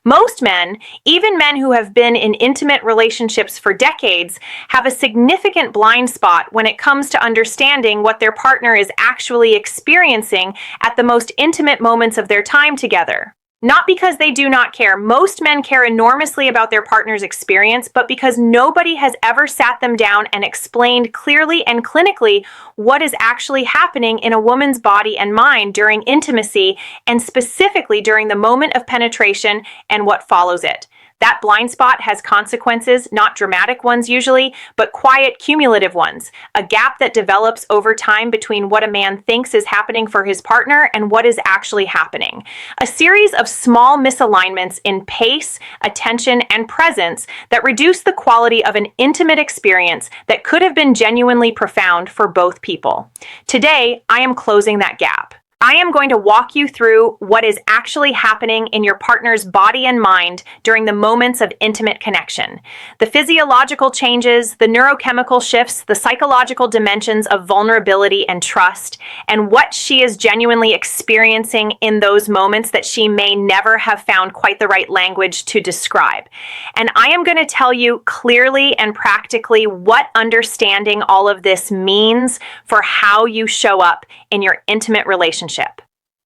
Most men, even men who have been in intimate relationships for decades, have a significant blind spot when it comes to understanding what their partner is actually experiencing at the most intimate moments of their time together. Not because they do not care. Most men care enormously about their partner's experience, but because nobody has ever sat them down and explained clearly and clinically what is actually happening in a woman's body and mind during intimacy, and specifically during the moment of penetration and what follows it. That blind spot has consequences, not dramatic ones usually, but quiet, cumulative ones. A gap that develops over time between what a man thinks is happening for his partner and what is actually happening. A series of small misalignments in pace, attention, and presence that reduce the quality of an intimate experience that could have been genuinely profound for both people. Today, I am closing that gap. I am going to walk you through what is actually happening in your partner's body and mind during the moments of intimate connection. The physiological changes, the neurochemical shifts, the psychological dimensions of vulnerability and trust, and what she is genuinely experiencing in those moments that she may never have found quite the right language to describe. And I am going to tell you clearly and practically what understanding all of this means for how you show up in your intimate relationship.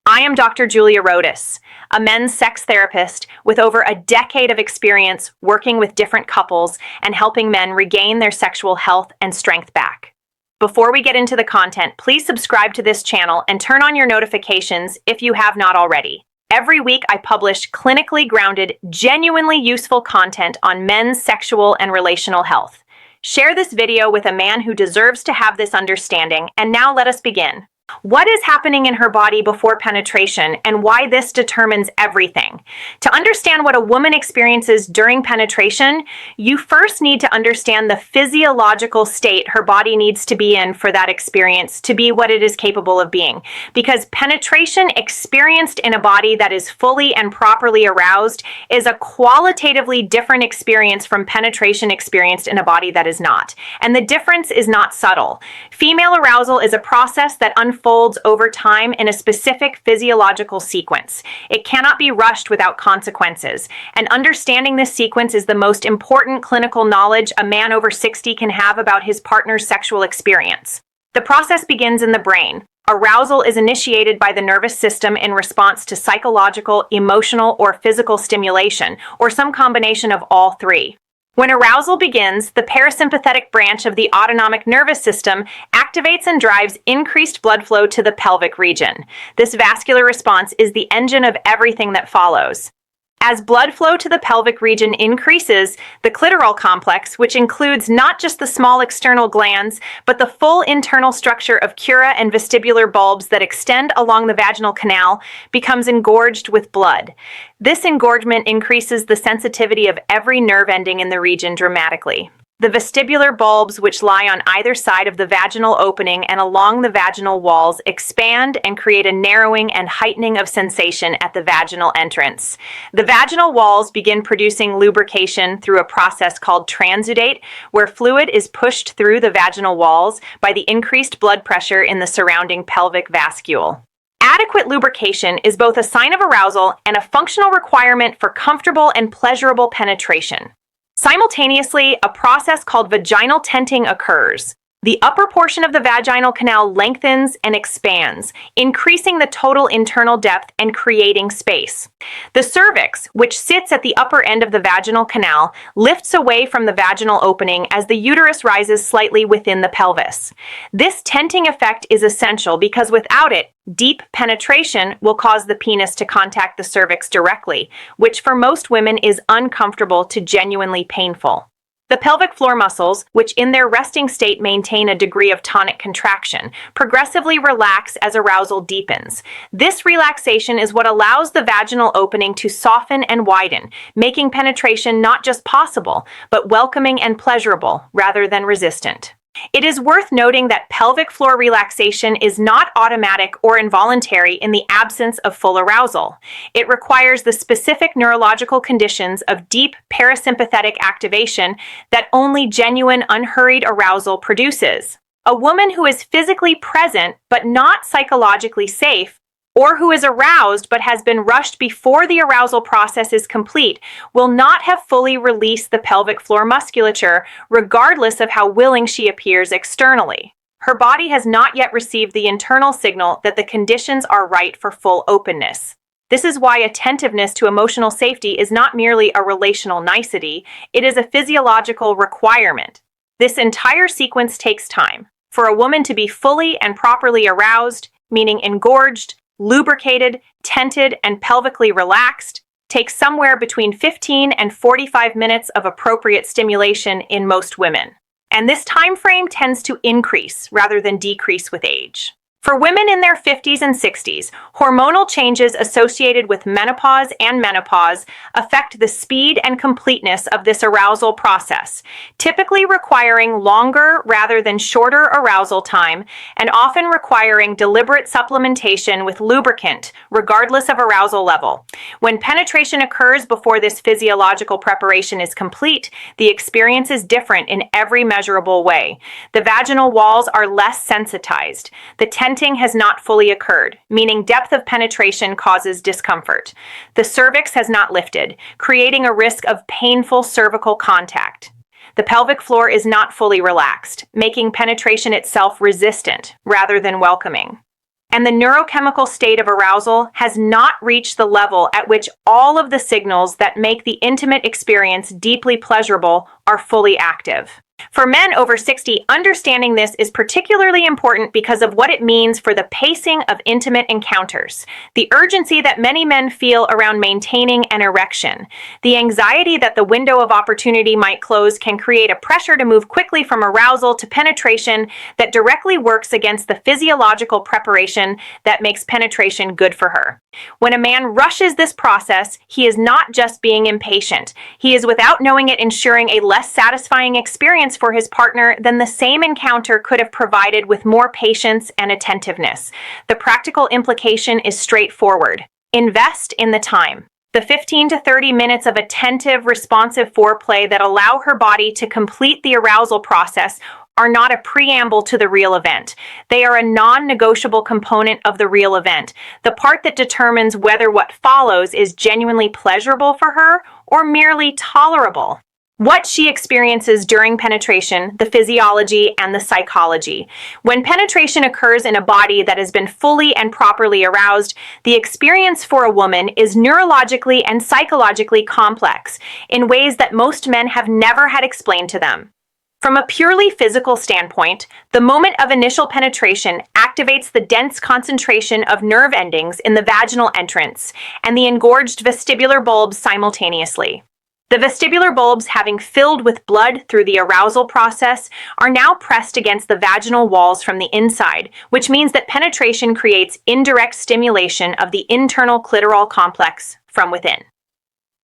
I am Dr. Julia Rhodes, a men's sex therapist with over a decade of experience working with different couples and helping men regain their sexual health and strength back. Before we get into the content, please subscribe to this channel and turn on your notifications if you have not already. Every week, I publish clinically grounded, genuinely useful content on men's sexual and relational health. Share this video with a man who deserves to have this understanding, and now let us begin. What is happening in her body before penetration and why this determines everything? To understand what a woman experiences during penetration, you first need to understand the physiological state her body needs to be in for that experience to be what it is capable of being. Because penetration experienced in a body that is fully and properly aroused is a qualitatively different experience from penetration experienced in a body that is not. And the difference is not subtle. Female arousal is a process that unfolds over time in a specific physiological sequence. It cannot be rushed without consequences, and understanding this sequence is the most important clinical knowledge a man over 60 can have about his partner's sexual experience. The process begins in the brain. Arousal is initiated by the nervous system in response to psychological, emotional, or physical stimulation, or some combination of all three. When arousal begins, the parasympathetic branch of the autonomic nervous system activates and drives increased blood flow to the pelvic region. This vascular response is the engine of everything that follows. As blood flow to the pelvic region increases, the clitoral complex, which includes not just the small external glands, but the full internal structure of crura and vestibular bulbs that extend along the vaginal canal, becomes engorged with blood. This engorgement increases the sensitivity of every nerve ending in the region dramatically. The vestibular bulbs, which lie on either side of the vaginal opening and along the vaginal walls, expand and create a narrowing and heightening of sensation at the vaginal entrance. The vaginal walls begin producing lubrication through a process called transudate, where fluid is pushed through the vaginal walls by the increased blood pressure in the surrounding pelvic vascule. Adequate lubrication is both a sign of arousal and a functional requirement for comfortable and pleasurable penetration. Simultaneously, a process called vaginal tenting occurs. The upper portion of the vaginal canal lengthens and expands, increasing the total internal depth and creating space. The cervix, which sits at the upper end of the vaginal canal, lifts away from the vaginal opening as the uterus rises slightly within the pelvis. This tenting effect is essential because without it, deep penetration will cause the penis to contact the cervix directly, which for most women is uncomfortable to genuinely painful. The pelvic floor muscles, which in their resting state maintain a degree of tonic contraction, progressively relax as arousal deepens. This relaxation is what allows the vaginal opening to soften and widen, making penetration not just possible, but welcoming and pleasurable rather than resistant. It is worth noting that pelvic floor relaxation is not automatic or involuntary in the absence of full arousal. It requires the specific neurological conditions of deep parasympathetic activation that only genuine, unhurried arousal produces. A woman who is physically present but not psychologically safe, or who is aroused but has been rushed before the arousal process is complete will not have fully released the pelvic floor musculature, regardless of how willing she appears externally. Her body has not yet received the internal signal that the conditions are right for full openness. This is why attentiveness to emotional safety is not merely a relational nicety, it is a physiological requirement. This entire sequence takes time. For a woman to be fully and properly aroused, meaning engorged, lubricated, tented, and pelvically relaxed, takes somewhere between 15 and 45 minutes of appropriate stimulation in most women. And this time frame tends to increase rather than decrease with age. For women in their 50s and 60s, hormonal changes associated with menopause and menopause affect the speed and completeness of this arousal process, typically requiring longer rather than shorter arousal time and often requiring deliberate supplementation with lubricant, regardless of arousal level. When penetration occurs before this physiological preparation is complete, the experience is different in every measurable way. The vaginal walls are less sensitized. The tenting has not fully occurred, meaning depth of penetration causes discomfort. The cervix has not lifted, creating a risk of painful cervical contact. The pelvic floor is not fully relaxed, making penetration itself resistant rather than welcoming. And the neurochemical state of arousal has not reached the level at which all of the signals that make the intimate experience deeply pleasurable are fully active. For men over 60, understanding this is particularly important because of what it means for the pacing of intimate encounters, the urgency that many men feel around maintaining an erection, the anxiety that the window of opportunity might close can create a pressure to move quickly from arousal to penetration that directly works against the physiological preparation that makes penetration good for her. When a man rushes this process, he is not just being impatient. He is, without knowing it, ensuring a less satisfying experience for his partner than the same encounter could have provided with more patience and attentiveness. The practical implication is straightforward. Invest in the time. The 15 to 30 minutes of attentive, responsive foreplay that allow her body to complete the arousal process are not a preamble to the real event. They are a non-negotiable component of the real event, the part that determines whether what follows is genuinely pleasurable for her or merely tolerable. What she experiences during penetration, the physiology, and the psychology. When penetration occurs in a body that has been fully and properly aroused, the experience for a woman is neurologically and psychologically complex in ways that most men have never had explained to them. From a purely physical standpoint, the moment of initial penetration activates the dense concentration of nerve endings in the vaginal entrance and the engorged vestibular bulbs simultaneously. The vestibular bulbs, having filled with blood through the arousal process, are now pressed against the vaginal walls from the inside, which means that penetration creates indirect stimulation of the internal clitoral complex from within,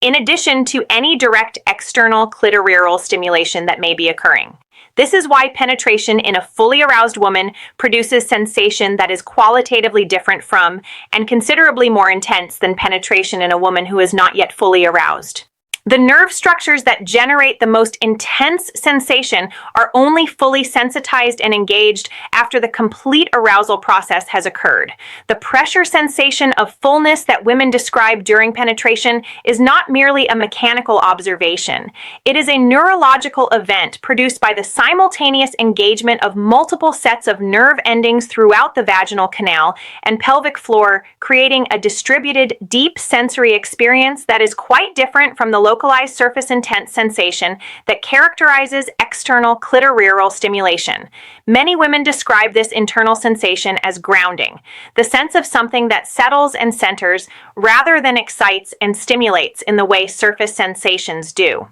in addition to any direct external clitoral stimulation that may be occurring. This is why penetration in a fully aroused woman produces sensation that is qualitatively different from and considerably more intense than penetration in a woman who is not yet fully aroused. The nerve structures that generate the most intense sensation are only fully sensitized and engaged after the complete arousal process has occurred. The pressure sensation of fullness that women describe during penetration is not merely a mechanical observation. It is a neurological event produced by the simultaneous engagement of multiple sets of nerve endings throughout the vaginal canal and pelvic floor, creating a distributed, deep sensory experience that is quite different from the localized surface intense sensation that characterizes external clitoral stimulation. Many women describe this internal sensation as grounding, the sense of something that settles and centers rather than excites and stimulates in the way surface sensations do.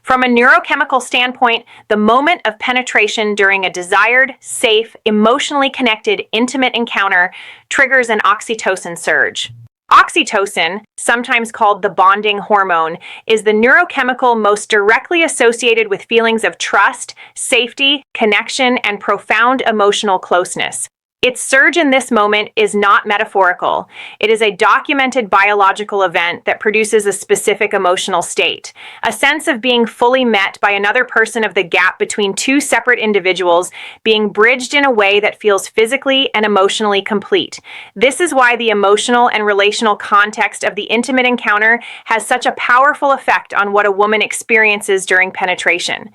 From a neurochemical standpoint, the moment of penetration during a desired, safe, emotionally connected, intimate encounter triggers an oxytocin surge. Oxytocin, sometimes called the bonding hormone, is the neurochemical most directly associated with feelings of trust, safety, connection, and profound emotional closeness. Its surge in this moment is not metaphorical. It is a documented biological event that produces a specific emotional state, a sense of being fully met by another person, of the gap between two separate individuals being bridged in a way that feels physically and emotionally complete. This is why the emotional and relational context of the intimate encounter has such a powerful effect on what a woman experiences during penetration.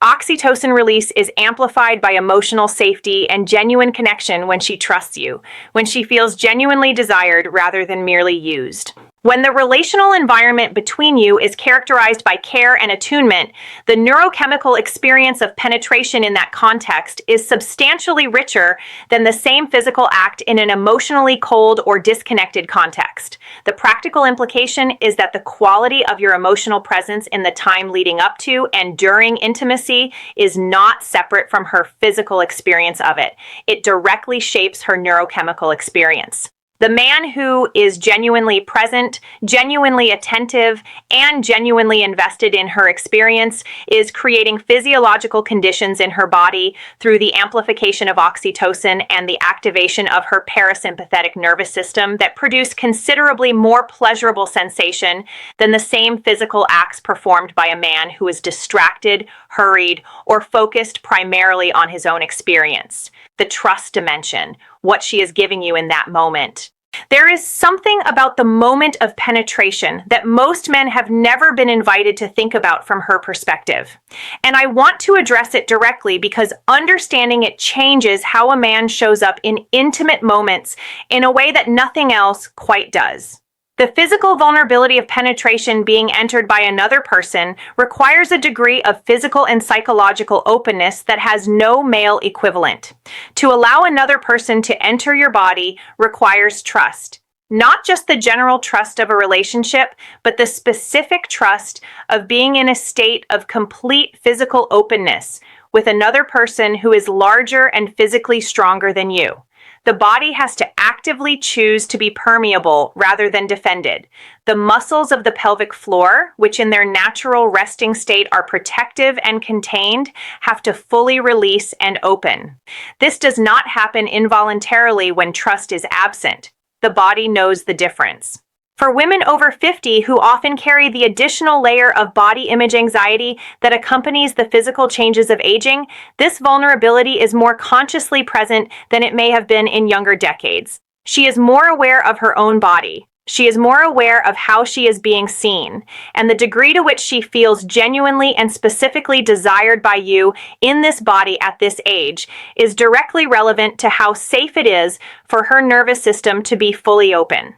Oxytocin release is amplified by emotional safety and genuine connection when she trusts you, when she feels genuinely desired rather than merely used. When the relational environment between you is characterized by care and attunement, the neurochemical experience of penetration in that context is substantially richer than the same physical act in an emotionally cold or disconnected context. The practical implication is that the quality of your emotional presence in the time leading up to and during intimacy is not separate from her physical experience of it. It directly shapes her neurochemical experience. The man who is genuinely present, genuinely attentive, and genuinely invested in her experience is creating physiological conditions in her body through the amplification of oxytocin and the activation of her parasympathetic nervous system that produce considerably more pleasurable sensation than the same physical acts performed by a man who is distracted, hurried, or focused primarily on his own experience. The trust dimension, what she is giving you in that moment. There is something about the moment of penetration that most men have never been invited to think about from her perspective. And I want to address it directly because understanding it changes how a man shows up in intimate moments in a way that nothing else quite does. The physical vulnerability of penetration being entered by another person requires a degree of physical and psychological openness that has no male equivalent. To allow another person to enter your body requires trust. Not just the general trust of a relationship, but the specific trust of being in a state of complete physical openness with another person who is larger and physically stronger than you. The body has to actively choose to be permeable rather than defended. The muscles of the pelvic floor, which in their natural resting state are protective and contained, have to fully release and open. This does not happen involuntarily when trust is absent. The body knows the difference. For women over 50 who often carry the additional layer of body image anxiety that accompanies the physical changes of aging, this vulnerability is more consciously present than it may have been in younger decades. She is more aware of her own body. She is more aware of how she is being seen, and the degree to which she feels genuinely and specifically desired by you in this body at this age is directly relevant to how safe it is for her nervous system to be fully open.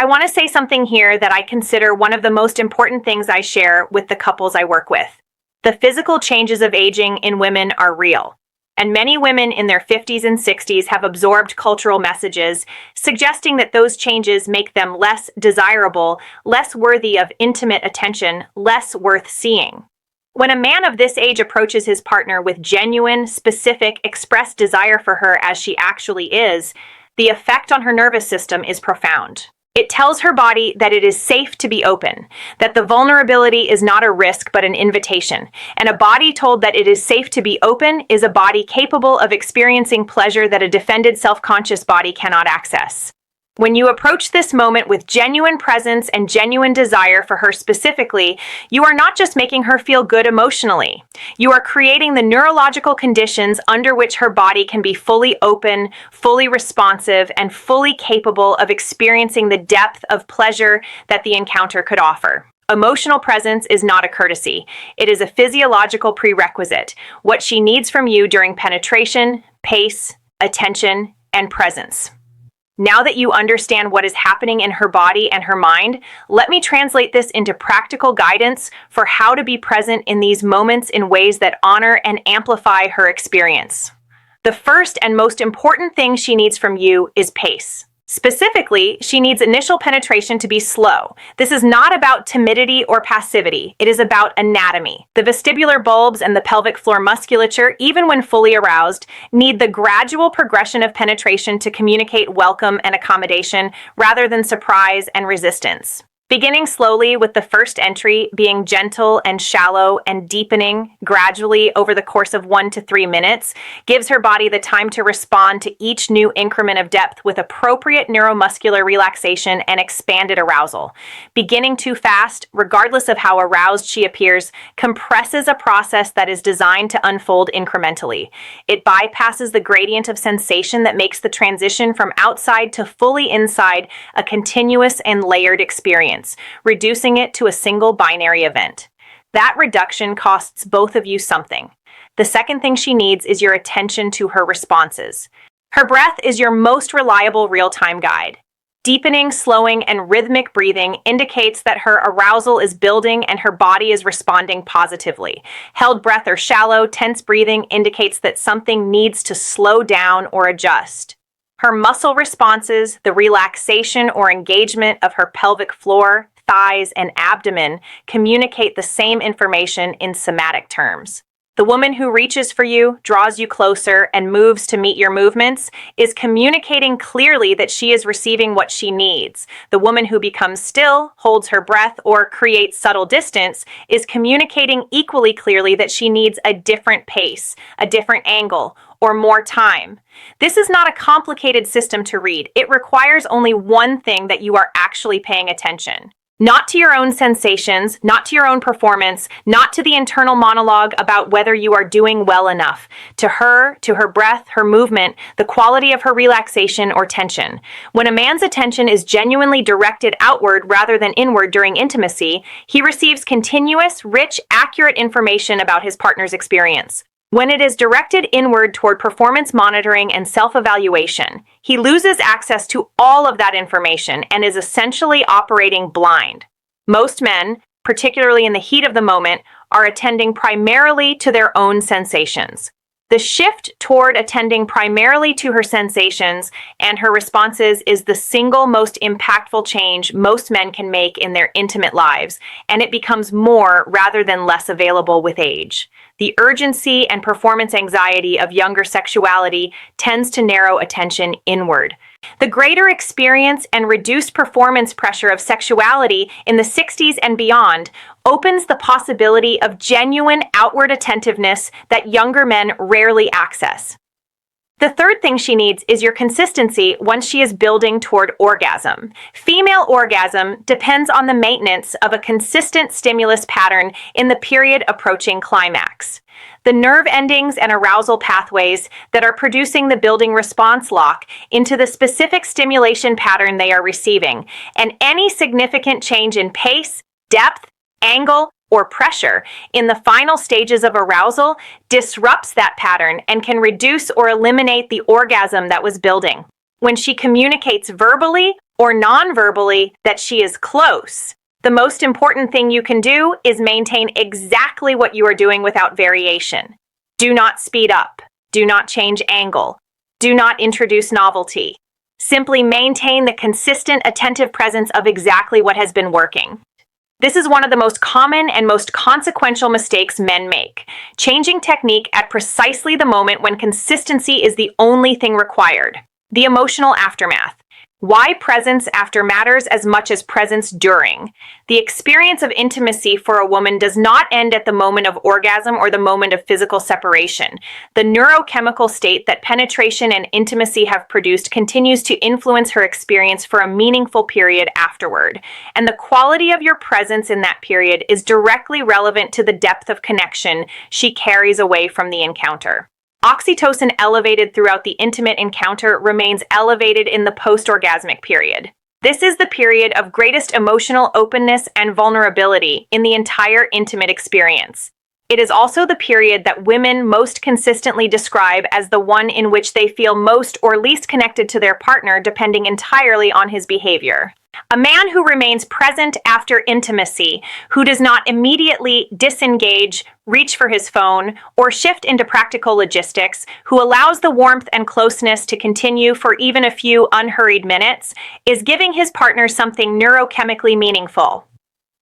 I want to say something here that I consider one of the most important things I share with the couples I work with. The physical changes of aging in women are real, and many women in their 50s and 60s have absorbed cultural messages suggesting that those changes make them less desirable, less worthy of intimate attention, less worth seeing. When a man of this age approaches his partner with genuine, specific, expressed desire for her as she actually is, the effect on her nervous system is profound. It tells her body that it is safe to be open, that the vulnerability is not a risk but an invitation, and a body told that it is safe to be open is a body capable of experiencing pleasure that a defended self-conscious body cannot access. When you approach this moment with genuine presence and genuine desire for her specifically, you are not just making her feel good emotionally. You are creating the neurological conditions under which her body can be fully open, fully responsive, and fully capable of experiencing the depth of pleasure that the encounter could offer. Emotional presence is not a courtesy. It is a physiological prerequisite. What she needs from you during penetration, pace, attention, and presence. Now that you understand what is happening in her body and her mind, let me translate this into practical guidance for how to be present in these moments in ways that honor and amplify her experience. The first and most important thing she needs from you is pace. Specifically, she needs initial penetration to be slow. This is not about timidity or passivity. It is about anatomy. The vestibular bulbs and the pelvic floor musculature, even when fully aroused, need the gradual progression of penetration to communicate welcome and accommodation rather than surprise and resistance. Beginning slowly with the first entry being gentle and shallow and deepening gradually over the course of 1 to 3 minutes gives her body the time to respond to each new increment of depth with appropriate neuromuscular relaxation and expanded arousal. Beginning too fast, regardless of how aroused she appears, compresses a process that is designed to unfold incrementally. It bypasses the gradient of sensation that makes the transition from outside to fully inside a continuous and layered experience, reducing it to a single binary event. That reduction costs both of you something. The second thing she needs is your attention to her responses. Her breath is your most reliable real-time guide. Deepening, slowing, and rhythmic breathing indicates that her arousal is building and her body is responding positively. Held breath or shallow, tense breathing indicates that something needs to slow down or adjust. Her muscle responses, the relaxation or engagement of her pelvic floor, thighs, and abdomen communicate the same information in somatic terms. The woman who reaches for you, draws you closer, and moves to meet your movements is communicating clearly that she is receiving what she needs. The woman who becomes still, holds her breath, or creates subtle distance is communicating equally clearly that she needs a different pace, a different angle, or more time. This is not a complicated system to read. It requires only one thing: that you are actually paying attention. Not to your own sensations, not to your own performance, not to the internal monologue about whether you are doing well enough. To her breath, her movement, the quality of her relaxation or tension. When a man's attention is genuinely directed outward rather than inward during intimacy, he receives continuous, rich, accurate information about his partner's experience. When it is directed inward toward performance monitoring and self-evaluation, he loses access to all of that information and is essentially operating blind. Most men, particularly in the heat of the moment, are attending primarily to their own sensations. The shift toward attending primarily to her sensations and her responses is the single most impactful change most men can make in their intimate lives, and it becomes more rather than less available with age. The urgency and performance anxiety of younger sexuality tends to narrow attention inward. The greater experience and reduced performance pressure of sexuality in the 60s and beyond opens the possibility of genuine outward attentiveness that younger men rarely access. The third thing she needs is your consistency once she is building toward orgasm. Female orgasm depends on the maintenance of a consistent stimulus pattern in the period approaching climax. The nerve endings and arousal pathways that are producing the building response lock into the specific stimulation pattern they are receiving, and any significant change in pace, depth, angle, or pressure in the final stages of arousal disrupts that pattern and can reduce or eliminate the orgasm that was building. When she communicates verbally or non-verbally that she is close, the most important thing you can do is maintain exactly what you are doing without variation. Do not speed up. Do not change angle. Do not introduce novelty. Simply maintain the consistent, attentive presence of exactly what has been working. This is one of the most common and most consequential mistakes men make, changing technique at precisely the moment when consistency is the only thing required. The emotional aftermath. Why presence after matters as much as presence during. The experience of intimacy for a woman does not end at the moment of orgasm or the moment of physical separation. The neurochemical state that penetration and intimacy have produced continues to influence her experience for a meaningful period afterward. And the quality of your presence in that period is directly relevant to the depth of connection she carries away from the encounter. Oxytocin elevated throughout the intimate encounter remains elevated in the post-orgasmic period. This is the period of greatest emotional openness and vulnerability in the entire intimate experience. It is also the period that women most consistently describe as the one in which they feel most or least connected to their partner, depending entirely on his behavior. A man who remains present after intimacy, who does not immediately disengage, reach for his phone, or shift into practical logistics, who allows the warmth and closeness to continue for even a few unhurried minutes, is giving his partner something neurochemically meaningful.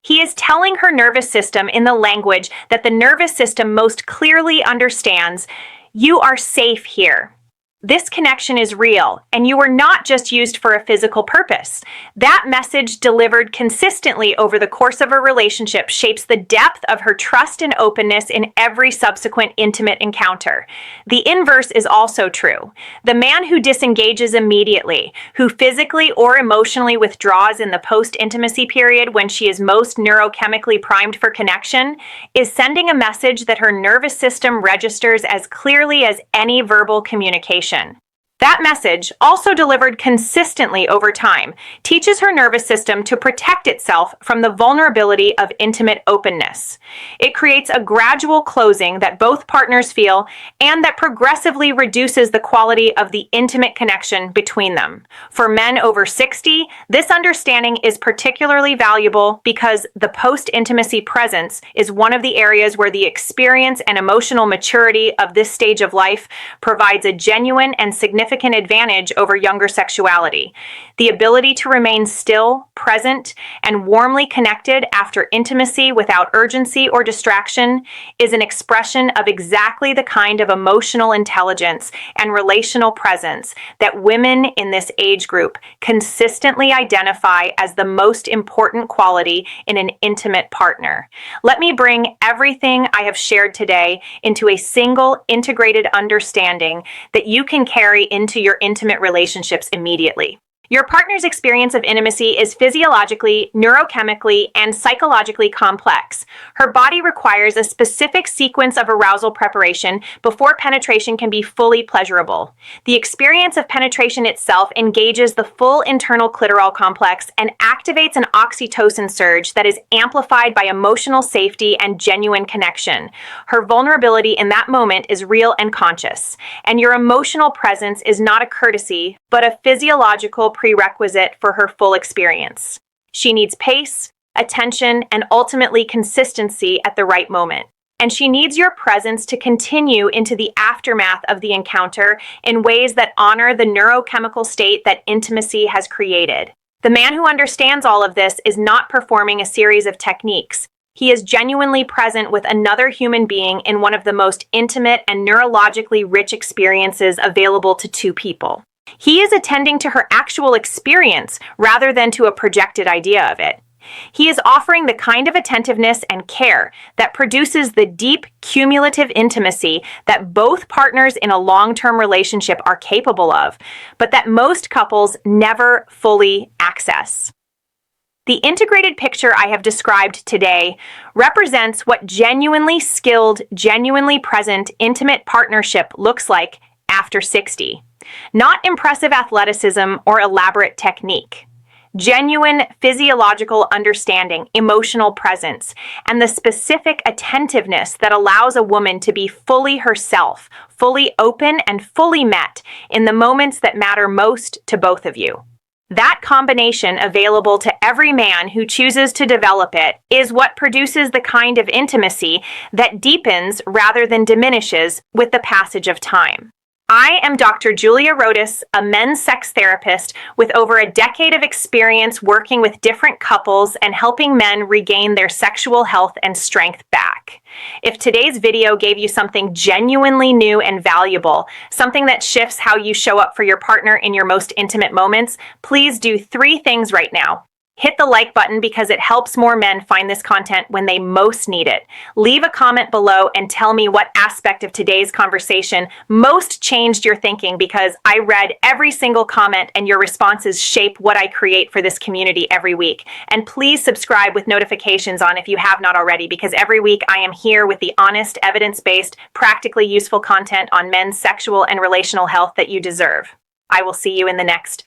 He is telling her nervous system in the language that the nervous system most clearly understands: you are safe here. This connection is real, and you were not just used for a physical purpose. That message delivered consistently over the course of a relationship shapes the depth of her trust and openness in every subsequent intimate encounter. The inverse is also true. The man who disengages immediately, who physically or emotionally withdraws in the post-intimacy period when she is most neurochemically primed for connection, is sending a message that her nervous system registers as clearly as any verbal communication. That message, also delivered consistently over time, teaches her nervous system to protect itself from the vulnerability of intimate openness. It creates a gradual closing that both partners feel and that progressively reduces the quality of the intimate connection between them. For men over 60, this understanding is particularly valuable because the post-intimacy presence is one of the areas where the experience and emotional maturity of this stage of life provides a genuine and significant advantage over younger sexuality. The ability to remain still, present, and warmly connected after intimacy without urgency or distraction is an expression of exactly the kind of emotional intelligence and relational presence that women in this age group consistently identify as the most important quality in an intimate partner. Let me bring everything I have shared today into a single integrated understanding that you can carry into your intimate relationships immediately. Your partner's experience of intimacy is physiologically, neurochemically, and psychologically complex. Her body requires a specific sequence of arousal preparation before penetration can be fully pleasurable. The experience of penetration itself engages the full internal clitoral complex and activates an oxytocin surge that is amplified by emotional safety and genuine connection. Her vulnerability in that moment is real and conscious, and your emotional presence is not a courtesy, but a physiological prerequisite for her full experience. She needs pace, attention, and ultimately consistency at the right moment. And she needs your presence to continue into the aftermath of the encounter in ways that honor the neurochemical state that intimacy has created. The man who understands all of this is not performing a series of techniques. He is genuinely present with another human being in one of the most intimate and neurologically rich experiences available to two people. He is attending to her actual experience rather than to a projected idea of it. He is offering the kind of attentiveness and care that produces the deep, cumulative intimacy that both partners in a long-term relationship are capable of, but that most couples never fully access. The integrated picture I have described today represents what genuinely skilled, genuinely present, intimate partnership looks like after 60. Not impressive athleticism or elaborate technique. Genuine physiological understanding, emotional presence, and the specific attentiveness that allows a woman to be fully herself, fully open, and fully met in the moments that matter most to both of you. That combination, available to every man who chooses to develop it, is what produces the kind of intimacy that deepens rather than diminishes with the passage of time. I am Dr. Julia Rhodes, a men's sex therapist with over a decade of experience working with different couples and helping men regain their sexual health and strength back. If today's video gave you something genuinely new and valuable, something that shifts how you show up for your partner in your most intimate moments, please do 3 things right now. Hit the like button because it helps more men find this content when they most need it. Leave a comment below and tell me what aspect of today's conversation most changed your thinking, because I read every single comment and your responses shape what I create for this community every week. And please subscribe with notifications on if you have not already, because every week I am here with the honest, evidence-based, practically useful content on men's sexual and relational health that you deserve. I will see you in the next